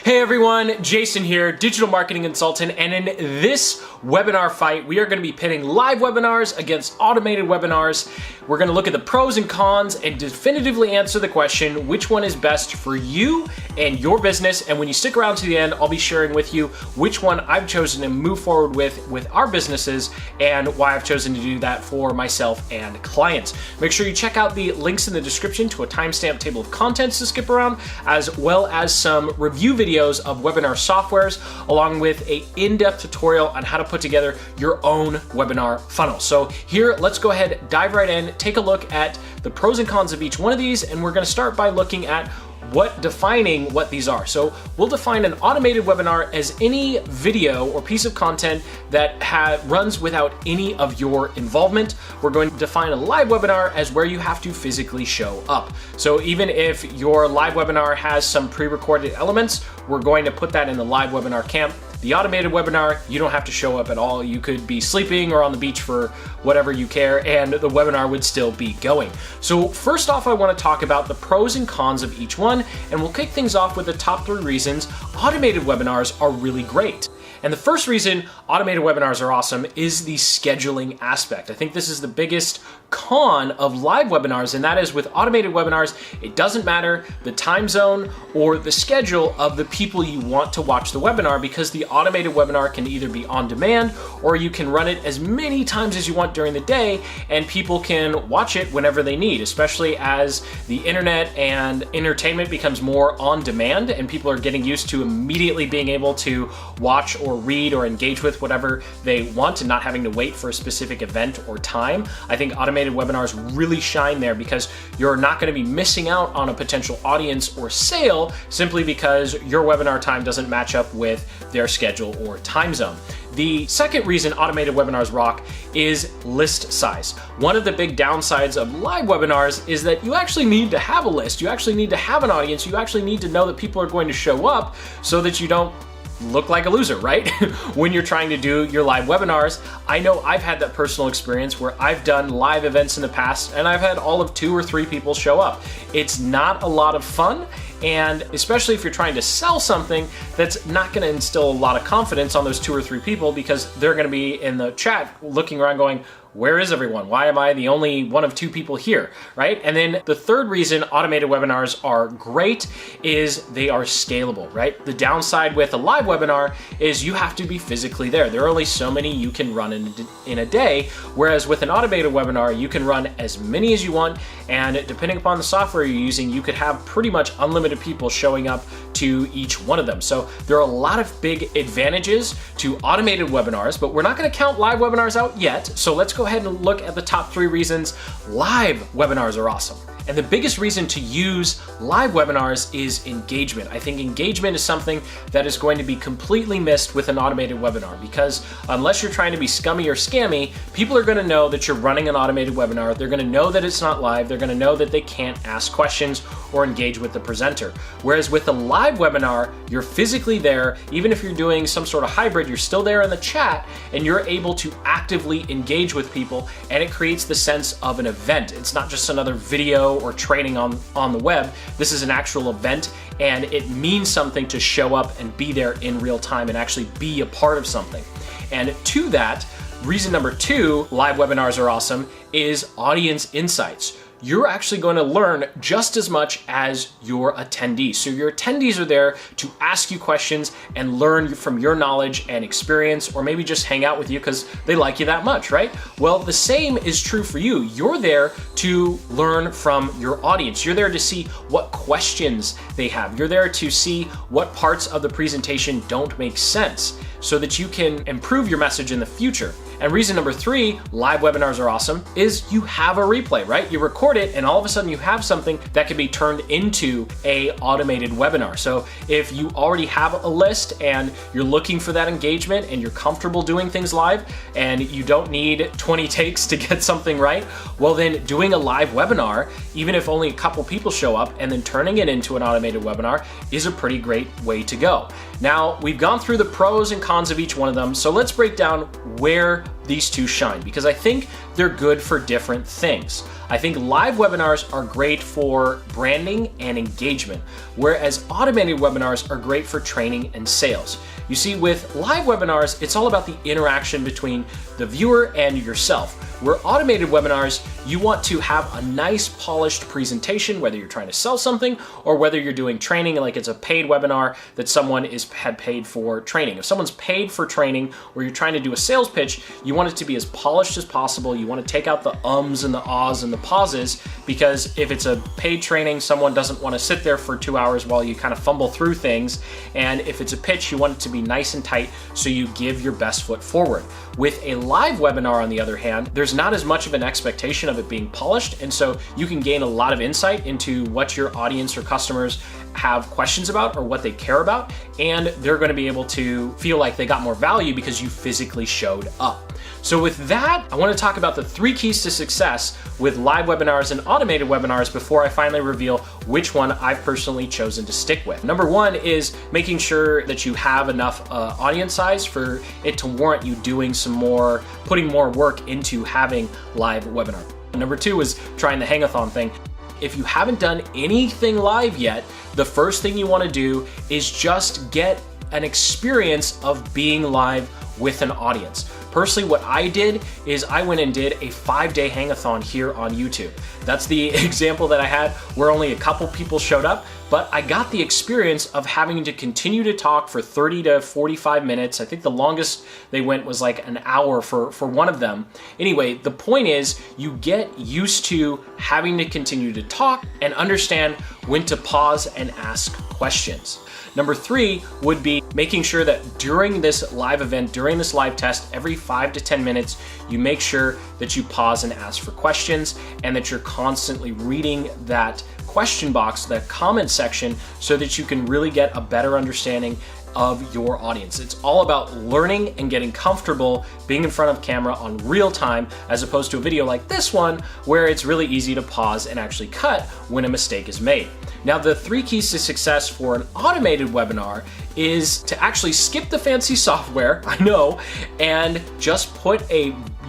Hey everyone, Jason here, digital marketing consultant, and in this webinar fight, we are going to be pitting live webinars against automated webinars. We're going to look at the pros and cons and definitively answer the question, which one is best for you and your business? And when you stick around to the end, I'll be sharing with you which one I've chosen to move forward with our businesses and why I've chosen to do that for myself and clients. Make sure you check out the links in the description to a timestamp table of contents to skip around, as well as some review videos of webinar softwares, along with an in-depth tutorial on how to put together your own webinar funnel. So here, let's go ahead, dive right in, take a look at the pros and cons of each one of these, and we're going to start by looking at defining what these are. So we'll define an automated webinar as any video or piece of content that runs without any of your involvement. We're going to define a live webinar as where you have to physically show up. So even if your live webinar has some pre-recorded elements, we're going to put that in the live webinar camp. The automated webinar, you don't have to show up at all. You could be sleeping or on the beach for whatever you care, and the webinar would still be going. So first off, I want to talk about the pros and cons of each one, and we'll kick things off with the top 3 reasons automated webinars are really great. And the first reason automated webinars are awesome is the scheduling aspect. I think this is the biggest con of live webinars, and that is with automated webinars, it doesn't matter the time zone or the schedule of the people you want to watch the webinar, because the automated webinar can either be on demand or you can run it as many times as you want during the day, and people can watch it whenever they need, especially as the internet and entertainment becomes more on demand and people are getting used to immediately being able to watch or read or engage with whatever they want and not having to wait for a specific event or time. I think automated webinars really shine there because you're not going to be missing out on a potential audience or sale simply because your webinar time doesn't match up with their schedule or time zone. The second reason automated webinars rock is list size. One of the big downsides of live webinars is that you actually need to have a list. You actually need to have an audience. You actually need to know that people are going to show up so that you don't look like a loser, right? When you're trying to do your live webinars. I know I've had that personal experience where I've done live events in the past and I've had all of 2 or 3 people show up. It's not a lot of fun, and especially if you're trying to sell something, that's not going to instill a lot of confidence on those 2 or 3 people, because they're going to be in the chat looking around going, where is everyone? Why am I the only one of 2 people here, right? And then the third reason automated webinars are great is they are scalable, right? The downside with a live webinar is you have to be physically there. There are only so many you can run in a day, whereas with an automated webinar, you can run as many as you want, and depending upon the software you're using, you could have pretty much unlimited people showing up to each one of them. So there are a lot of big advantages to automated webinars, but we're not going to count live webinars out yet. So let's go ahead and look at the top 3 reasons live webinars are awesome. And the biggest reason to use live webinars is engagement. I think engagement is something that is going to be completely missed with an automated webinar, because unless you're trying to be scummy or scammy, people are going to know that you're running an automated webinar. They're going to know that it's not live. They're going to know that they can't ask questions or engage with the presenter. Whereas with a live webinar, you're physically there. Even if you're doing some sort of hybrid, you're still there in the chat and you're able to actively engage with people, and it creates the sense of an event. It's not just another video or training on the web. This is an actual event, and it means something to show up and be there in real time and actually be a part of something. And to that, reason number 2, live webinars are awesome, is audience insights. You're actually going to learn just as much as your attendees. So your attendees are there to ask you questions and learn from your knowledge and experience, or maybe just hang out with you because they like you that much, right? Well, the same is true for you. You're there to learn from your audience. You're there to see what questions they have. You're there to see what parts of the presentation don't make sense so that you can improve your message in the future. And reason number 3, live webinars are awesome, is you have a replay, right? You record it and all of a sudden you have something that can be turned into a automated webinar. So if you already have a list and you're looking for that engagement and you're comfortable doing things live and you don't need 20 takes to get something right, well then doing a live webinar, even if only a couple people show up, and then turning it into an automated webinar is a pretty great way to go. Now, we've gone through the pros and cons of each one of them, so let's break down where these two shine because I think they're good for different things. I think live webinars are great for branding and engagement, whereas automated webinars are great for training and sales. You see, with live webinars, it's all about the interaction between the viewer and yourself. Where automated webinars, you want to have a nice polished presentation, whether you're trying to sell something or whether you're doing training, like it's a paid webinar that someone had paid for training. If someone's paid for training or you're trying to do a sales pitch, you want it to be as polished as possible. You want to take out the ums and the ahs and the pauses, because if it's a paid training, someone doesn't want to sit there for 2 hours while you kind of fumble through things. And if it's a pitch, you want it to be nice and tight so you give your best foot forward. With a live webinar, on the other hand, there's not as much of an expectation of it being polished, and so you can gain a lot of insight into what your audience or customers have questions about or what they care about, and they're going to be able to feel like they got more value because you physically showed up. So with that, I want to talk about the 3 keys to success with live webinars and automated webinars before I finally reveal which one I've personally chosen to stick with. Number 1 is making sure that you have enough audience size for it to warrant you doing putting more work into having live webinar. Number 2 is trying the Hangathon thing. If you haven't done anything live yet, the first thing you want to do is just get an experience of being live with an audience. Personally, what I did is I went and did a 5-day Hangathon here on YouTube. That's the example that I had where only a couple people showed up, but I got the experience of having to continue to talk for 30 to 45 minutes. I think the longest they went was like an hour for one of them. Anyway, the point is you get used to having to continue to talk and understand when to pause and ask questions. Number 3 would be making sure that during this live event, during this live test, every 5 to 10 minutes, you make sure that you pause and ask for questions and that you're constantly reading that question box, that comment section, so that you can really get a better understanding of your audience. It's all about learning and getting comfortable being in front of camera on real time, as opposed to a video like this one where it's really easy to pause and actually cut when a mistake is made. Now, the 3 keys to success for an automated webinar is to actually skip the fancy software, I know, and just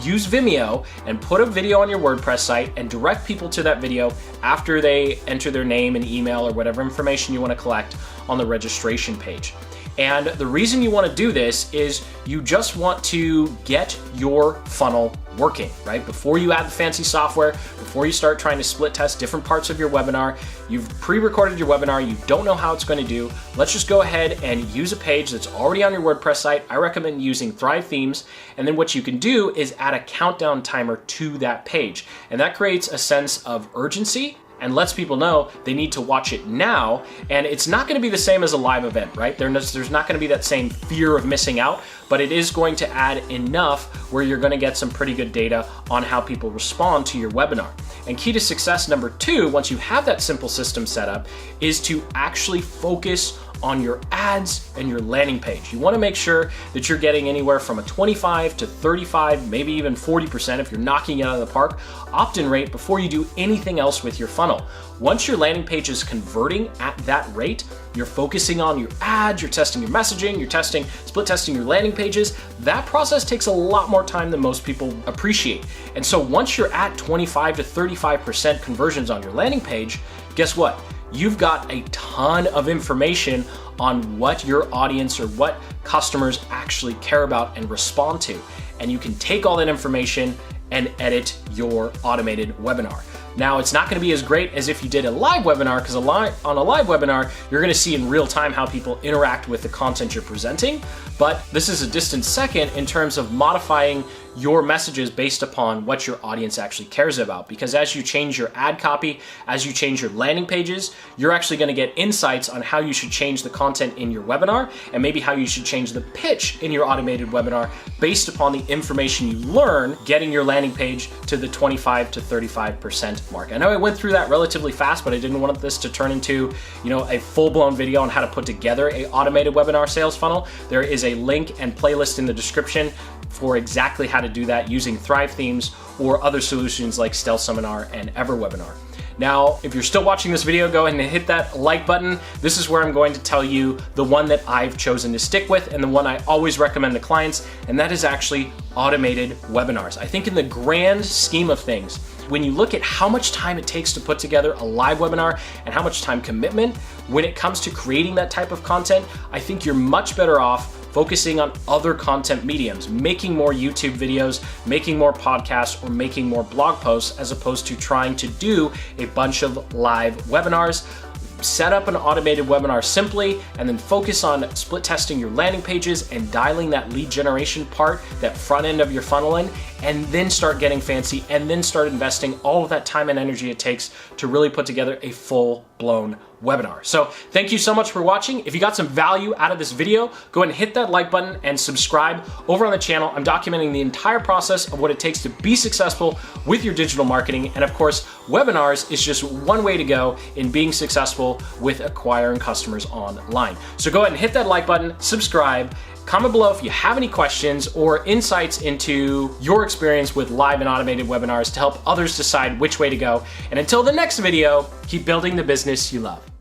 use Vimeo and put a video on your WordPress site and direct people to that video after they enter their name and email or whatever information you want to collect on the registration page. And the reason you want to do this is you just want to get your funnel working, right? Before you add the fancy software, before you start trying to split test different parts of your webinar, you've pre-recorded your webinar, you don't know how it's going to do. Let's just go ahead and use a page that's already on your WordPress site. I recommend using Thrive Themes. And then what you can do is add a countdown timer to that page. And that creates a sense of urgency and lets people know they need to watch it now. And it's not going to be the same as a live event, right? There's not going to be that same fear of missing out, but it is going to add enough where you're going to get some pretty good data on how people respond to your webinar. And key to success number 2, once you have that simple system set up, is to actually focus on your ads and your landing page. You want to make sure that you're getting anywhere from a 25 to 35, maybe even 40% if you're knocking it out of the park, opt-in rate before you do anything else with your funnel. Once your landing page is converting at that rate, you're focusing on your ads, you're testing your messaging, you're split testing your landing pages. That process takes a lot more time than most people appreciate. And so once you're at 25 to 35% conversions on your landing page, guess what? You've got a ton of information on what your audience or what customers actually care about and respond to. And you can take all that information and edit your automated webinar. Now, it's not going to be as great as if you did a live webinar, because on a live webinar, you're going to see in real time how people interact with the content you're presenting. But this is a distant second in terms of modifying your messages based upon what your audience actually cares about. Because as you change your ad copy, as you change your landing pages, you're actually going to get insights on how you should change the content in your webinar and maybe how you should change the pitch in your automated webinar based upon the information you learn getting your landing page to the 25 to 35% mark. I know I went through that relatively fast, but I didn't want this to turn into, a full-blown video on how to put together an automated webinar sales funnel. There is a link and playlist in the description for exactly how to do that using Thrive Themes or other solutions like Stealth Seminar and EverWebinar. Now, if you're still watching this video, go ahead and hit that like button. This is where I'm going to tell you the one that I've chosen to stick with and the one I always recommend to clients, and that is actually automated webinars. I think in the grand scheme of things, when you look at how much time it takes to put together a live webinar and how much time commitment when it comes to creating that type of content, I think you're much better off focusing on other content mediums, making more YouTube videos, making more podcasts, or making more blog posts, as opposed to trying to do a bunch of live webinars. Set up an automated webinar simply, and then focus on split testing your landing pages and dialing that lead generation part, that front end of your funnel in, and then start getting fancy, and then start investing all of that time and energy it takes to really put together a full-blown webinar. So thank you so much for watching. If you got some value out of this video, go ahead and hit that like button and subscribe. Over on the channel, I'm documenting the entire process of what it takes to be successful with your digital marketing. And of course, webinars is just one way to go in being successful with acquiring customers online. So go ahead and hit that like button, subscribe, comment below if you have any questions or insights into your experience with live and automated webinars to help others decide which way to go. And until the next video, keep building the business you love.